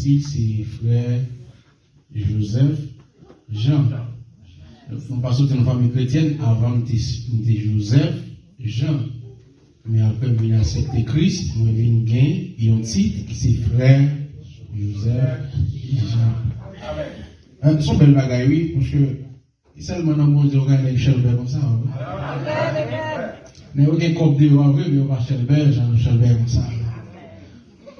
titre, c'est frère Joseph Jean. Nous passons dans une famille chrétienne, avant de Joseph Jean. Mais après, je accepté Christ, je viens gagner, et un titre, c'est frère Joseph Jean. Son bel bagaille, oui, parce que seulement dans le monde, on a Chelbert comme ça. Mais on a un couple de vrai, mais on va Chelbert, Chelbert comme ça.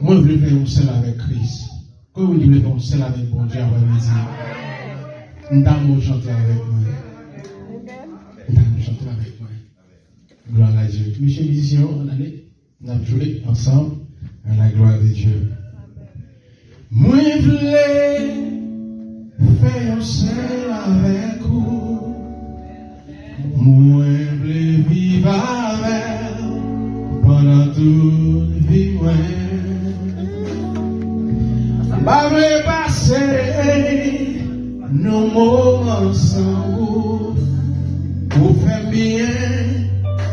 Moi, je veux faire un seul avec Christ. Quand vous voulez faire un seul avec bon Dieu, après midi, nous allons chanter avec moi. Nous allons chanter avec moi. Gloire à Dieu. Monsieur musicien, on a joué ensemble à la gloire de Dieu. Moi, je voulais faire un seul avec vous. Moi, je voulais vivre avec pendant toute vie. Bah, je passer nos moments sans vous. Vous faites bien,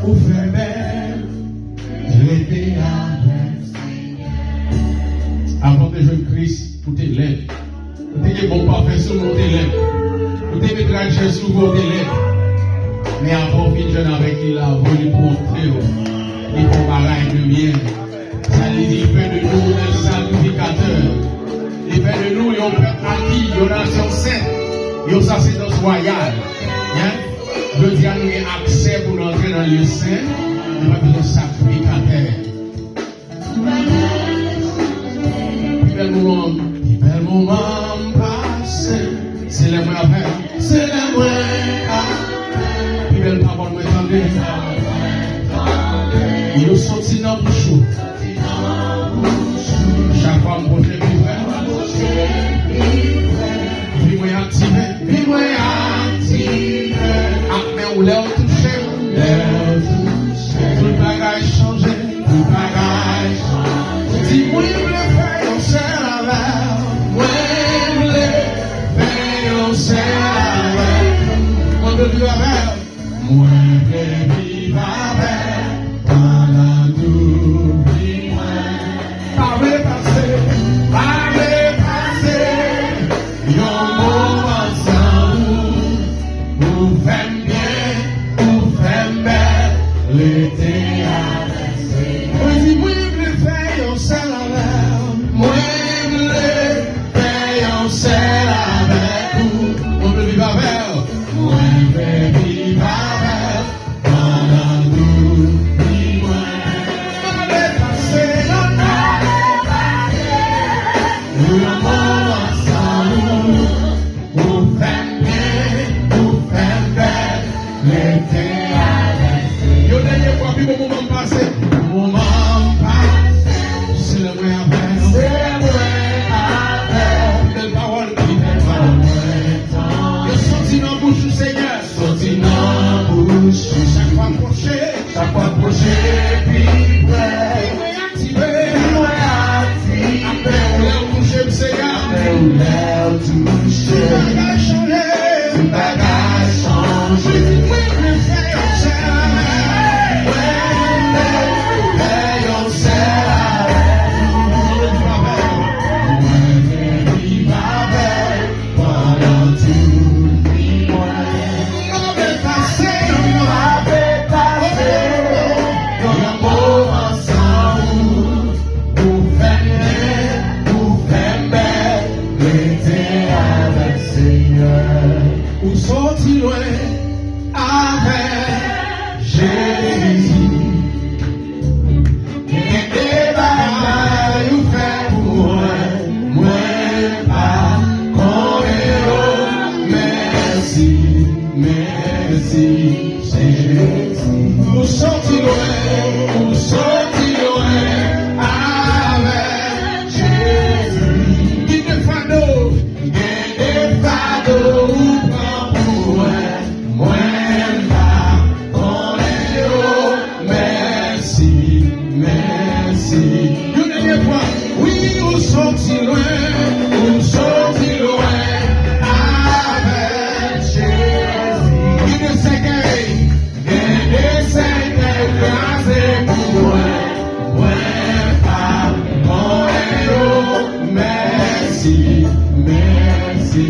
vous faites belle, j'étais avec. Avant de jouer Christ, pour tes lèvres. Vous avez bon parfait sur vos lèvres. Vous avez trajet sur vos lèvres. Mais avant de jeune avec il a voulu montrer, il faut pareil de bien. Ça dit, il fait de nous un sacrificateur. Il fait de nous un peuple acquis, une nation sainte, une sacerdose royale. Je dis à nous accès pour entrer dans le saint, nous avons un sacrificateur. Bel moment passé, c'est les moyens à faire, c'est les moyens à faire. Puis belle parole, moi attendez. Il nous sortit dans le bouchon. Chaque fois, mon projet plus vrai. Puis moi activé, puis moi activé. Après, on l'a touché, tout le bagage changé, tout le bagage changé. Dis-moi, il me fait un seul avec. Moi, il me fait un seul avec. On veut vivre avec. Moi, je veux vivre avec. Pendant toute vie, parlez passer. Yon moment sans vous. Vous faites bien, vous faites belle. L'été avec. Moi, je veux faire un seul avec. Moi, je veux faire un seul avec vous. On veut vivre avec. Moi, je veux vivre avec. Pendant toute vie. Allez passer, yon moment sans vous. Vous faites bien, vous faites belle. L'été avec. Yo dernier fois, puis mon moment passé. Moment passé. C'est le vrai avec. C'est le vrai avec. Belle parole, belle parole. Yo sorti dans la bouche du Seigneur. Sorti dans la bouche. Chaque fois approché. Chaque fois approché. Puis prêt. Activé. Activé. Après, on l'a touché le Seigneur. On l'a touché. Tout bagage changé. Tout bagage changé. Oui, le fait on s'est avec. Ouais, on s'est avec. Moi, je vis avec. Pendant toute vie, moi. On avait passé. Un moment sans vous. Vous faites bien, vous faites belle. L'été avec Seigneur. Ou sorti loin avec Jésus. Et des bagailles vous faites pour moi pas comme merci, merci, c'est Jésus. Ou sorti loin avec Jésus. Qui te fado, ou prend pour moi pas comme merci, merci.